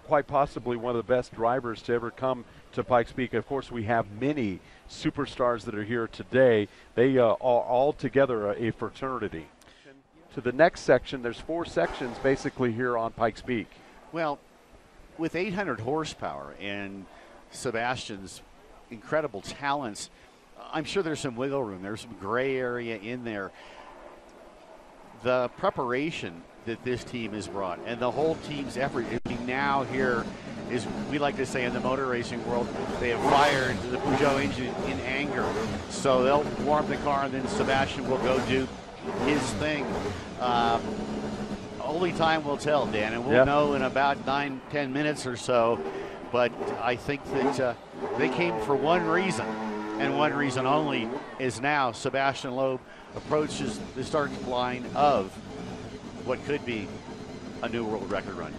quite possibly one of the best drivers to ever come to Pikes Peak. Of course, we have many superstars that are here today. They are all together a fraternity. To the next section, there's 4 sections basically here on Pikes Peak. Well, with 800 horsepower and Sebastian's incredible talents, I'm sure there's some wiggle room. There's some gray area in there. The preparation that this team has brought and the whole team's effort now here is, we like to say in the motor racing world, they have fired the Peugeot engine in anger. So they'll warm the car and then Sebastian will go do his thing. Only time will tell, Dan, and we'll know in about 9-10 minutes or so. But I think that they came for one reason, and one reason only, is now Sebastian Loeb approaches the start line of what could be a new world record run.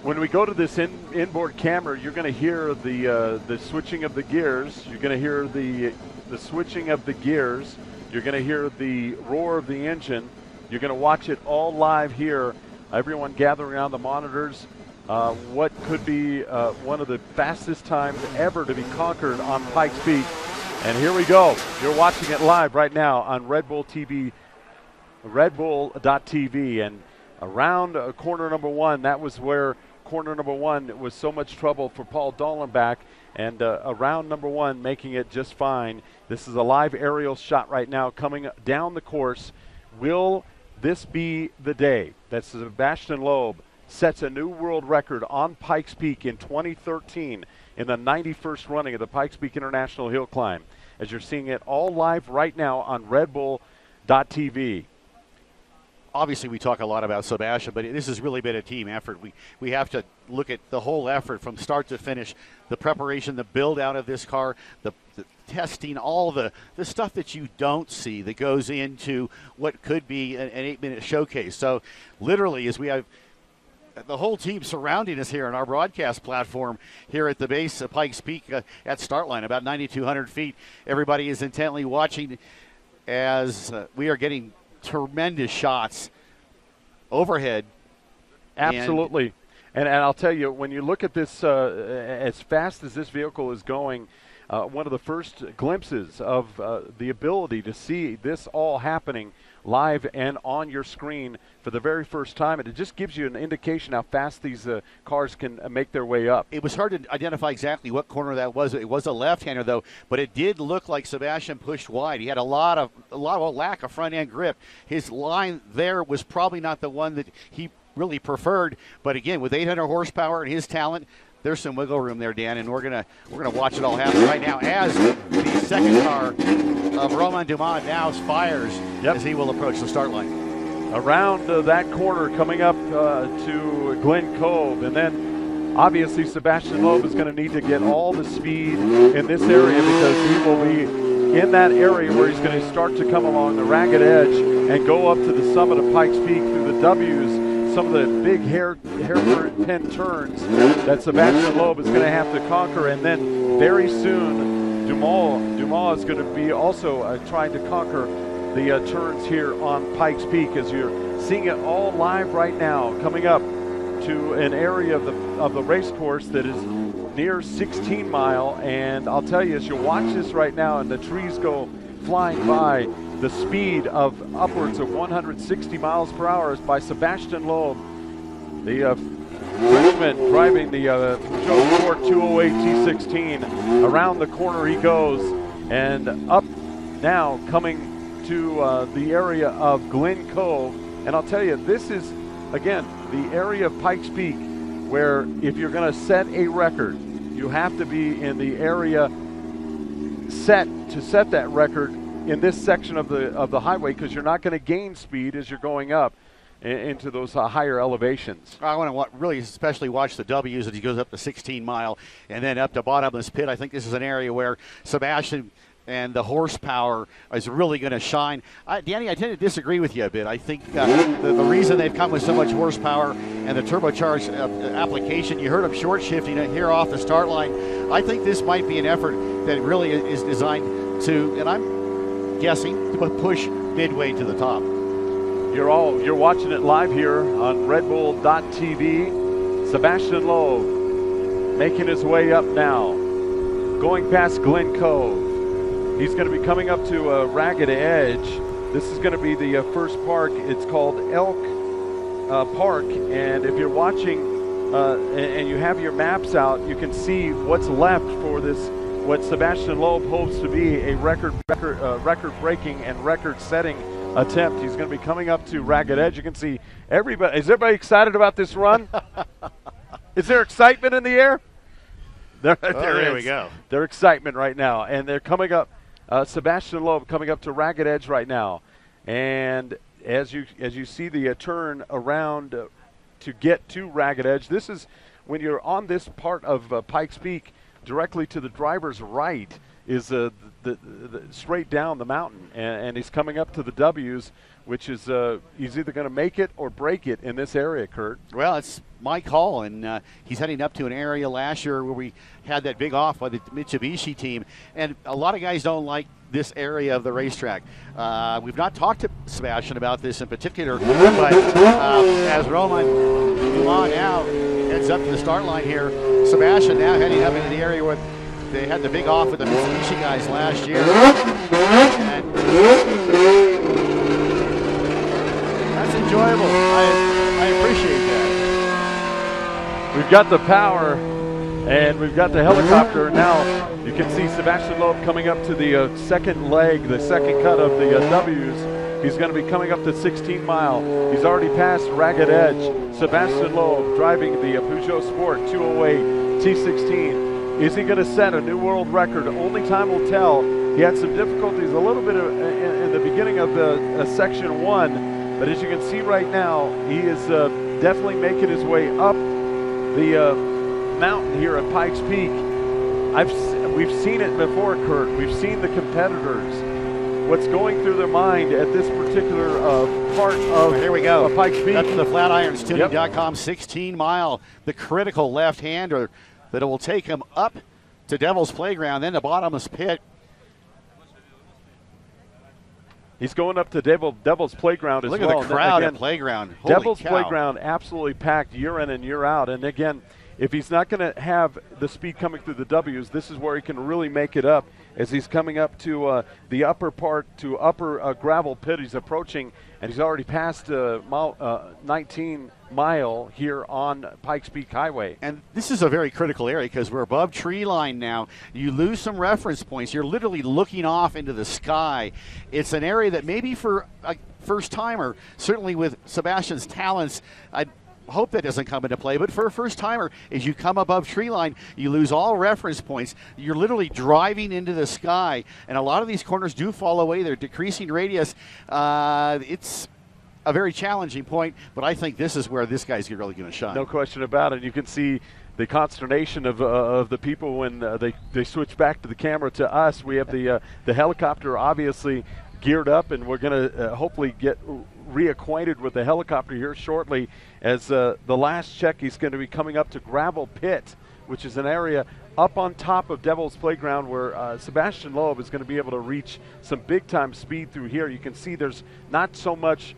When we go to this inboard camera, you're going to hear the switching of the gears. You're going to hear the switching of the gears. You're going to hear the roar of the engine. You're going to watch it all live here. Everyone gathering around the monitors. What could be one of the fastest times ever to be conquered on Pikes Peak. And here we go. You're watching it live right now on Red Bull TV, redbull.tv. And around corner number 1, that was where corner number 1 was so much trouble for Paul Dollenbach. And around number 1 making it just fine. This is a live aerial shot right now coming down the course. Will this be the day that Sebastian Loeb sets a new world record on Pikes Peak in 2013 in the 91st running of the Pikes Peak International Hill Climb? As you're seeing it all live right now on redbull.tv. Obviously, we talk a lot about Sebastian, but this has really been a team effort. We have to look at the whole effort from start to finish, the preparation, the build out of this car, the testing, all the stuff that you don't see that goes into what could be an 8-minute showcase. So literally, as we have the whole team surrounding us here on our broadcast platform here at the base of Pikes Peak at start line, about 9,200 feet, everybody is intently watching as we are getting tremendous shots overhead. Absolutely. And I'll tell you, when you look at this, as fast as this vehicle is going, one of the first glimpses of the ability to see this all happening live and on your screen for the very first time, and it just gives you an indication how fast these cars can make their way up. It was hard to identify exactly what corner that was. It was a left-hander though, but it did look like Sebastian pushed wide. He had a lot of lack of front-end grip. His line there was probably not the one that he really preferred, but again, with 800 horsepower and his talent, there's some wiggle room there, Dan, and we're gonna watch it all happen right now as the second car of Romain Dumas now fires as he will approach the start line. Around that corner, coming up to Glen Cove, and then obviously Sebastian Loeb is going to need to get all the speed in this area because he will be in that area where he's going to start to come along the ragged edge and go up to the summit of Pikes Peak through the W's. Some of the big hairpin turns that Sebastian Loeb is going to have to conquer, and then very soon Dumas is going to be also trying to conquer the turns here on Pikes Peak, as you're seeing it all live right now, coming up to an area of the race course that is near 16 Mile. And I'll tell you, as you watch this right now and the trees go flying by, the speed of upwards of 160 miles per hour is by Sebastian Loeb, the Frenchman driving the Peugeot Sport 208 T16. Around the corner he goes, and up now coming to the area of Glen Cove. And I'll tell you, this is, again, the area of Pikes Peak where if you're going to set a record, you have to be in the area set that record in this section of the highway, because you're not going to gain speed as you're going up into those higher elevations. I want to really especially watch the W's as he goes up to 16 Mile and then up to bottomless pit. I think this is an area where Sebastian and the horsepower is really going to shine. Danny, I tend to disagree with you a bit. I think the reason they've come with so much horsepower and the turbocharged application, you heard them short shifting it here off the start line. I think this might be an effort that really is designed to, and I'm guessing, to push midway to the top. You're watching it live here on redbull.tv. Sebastian Loeb making his way up now, going past Glen Cove. He's going to be coming up to Ragged Edge. This is going to be the first park. It's called Elk Park, and if you're watching and you have your maps out, you can see what's left for this, what Sebastian Loeb hopes to be a record-breaking and record-setting attempt. He's going to be coming up to Ragged Edge. You can see everybody. Is everybody excited about this run? Is there excitement in the air? There we go. There's excitement right now, and they're coming up. Sebastian Loeb coming up to Ragged Edge right now, and as you see the turn around to get to Ragged Edge, this is when you're on this part of Pikes Peak. Directly to the driver's right is the straight down the mountain, and he's coming up to the W's, which is he's either going to make it or break it in this area, Kurt. Well, it's Mike Hall, and he's heading up to an area last year where we had that big off by the Mitsubishi team, and a lot of guys don't like this area of the racetrack. We've not talked to Sebastian about this in particular, but as Roman Dumas now heads up to the start line here, Sebastian now heading up into the area where they had the big off with the Mitsubishi guys last year. And that's enjoyable. I appreciate that. We've got the power, and we've got the helicopter. Now you can see Sebastian Loeb coming up to the second leg, the second cut of the W's. He's going to be coming up to 16 Mile. He's already passed Ragged Edge. Sebastian Loeb driving the Peugeot Sport 208 T16. Is he going to set a new world record? Only time will tell. He had some difficulties a little bit in the beginning of the Section 1, but as you can see right now, he is definitely making his way up the mountain here at Pikes Peak. We've seen it before, Kurt. We've seen the competitors. What's going through their mind at this particular part of here we go. Pikes Peak. That's the FlatironsTuning.com 16 Mile, the critical left-hander that it will take him up to Devil's Playground, then the bottomless pit. He's going up to Devil's Playground as well. Look at the crowd at Playground. Holy Devil's cow. Playground absolutely packed year in and year out. And again, if he's not going to have the speed coming through the W's, this is where he can really make it up as he's coming up to the upper part, to upper gravel pit. He's approaching, and he's already passed 19 Mile here on Pikes Peak Highway. And this is a very critical area because we're above tree line now. You lose some reference points. You're literally looking off into the sky. It's an area that maybe for a first-timer, certainly with Sebastian's talents, I hope that doesn't come into play, but for a first-timer, as you come above tree line, you lose all reference points. You're literally driving into the sky, and a lot of these corners do fall away. They're decreasing radius. It's a very challenging point, but I think this is where this guy's really going to shine. No question about it. You can see the consternation of the people when they switch back to the camera to us. We have the helicopter obviously geared up, and we're going to hopefully get reacquainted with the helicopter here shortly. As the last check, he's going to be coming up to Gravel Pit, which is an area up on top of Devil's Playground where Sebastian Loeb is going to be able to reach some big-time speed through here. You can see there's not so much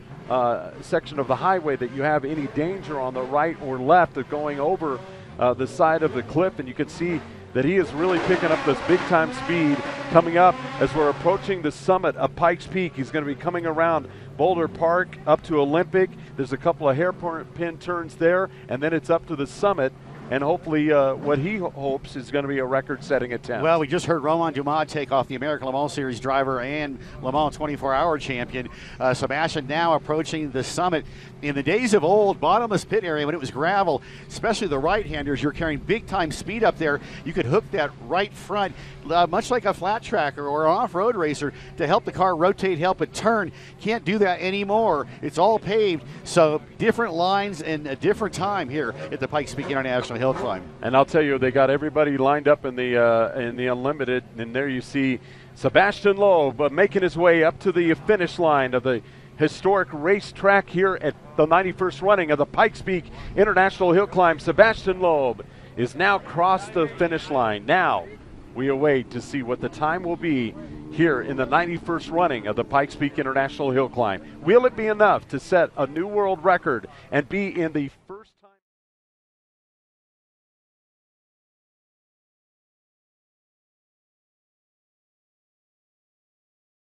section of the highway that you have any danger on the right or left of going over the side of the cliff, and you can see that he is really picking up this big-time speed coming up as we're approaching the summit of Pikes Peak. He's going to be coming around Boulder Park up to Olympic. There's a couple of hairpin turns there, and then it's up to the summit. And hopefully what he hopes is going to be a record-setting attempt. Well, we just heard Roman Dumas take off the American Le Mans Series driver and Le Mans 24-hour champion. Sebastian now approaching the summit. In the days of old, bottomless pit area, when it was gravel, especially the right-handers, you're carrying big-time speed up there. You could hook that right front, much like a flat tracker or an off-road racer, to help the car rotate, help it turn. Can't do that anymore. It's all paved, so different lines and a different time here at the Pikes Peak International Hill Climb. And I'll tell you, they got everybody lined up in the Unlimited, and there you see Sebastian Loeb making his way up to the finish line of the historic racetrack here at the 91st running of the Pikes Peak International Hill Climb. Sebastian Loeb is now crossed the finish line. Now we await to see what the time will be here in the 91st running of the Pikes Peak International Hill Climb. Will it be enough to set a new world record and be in the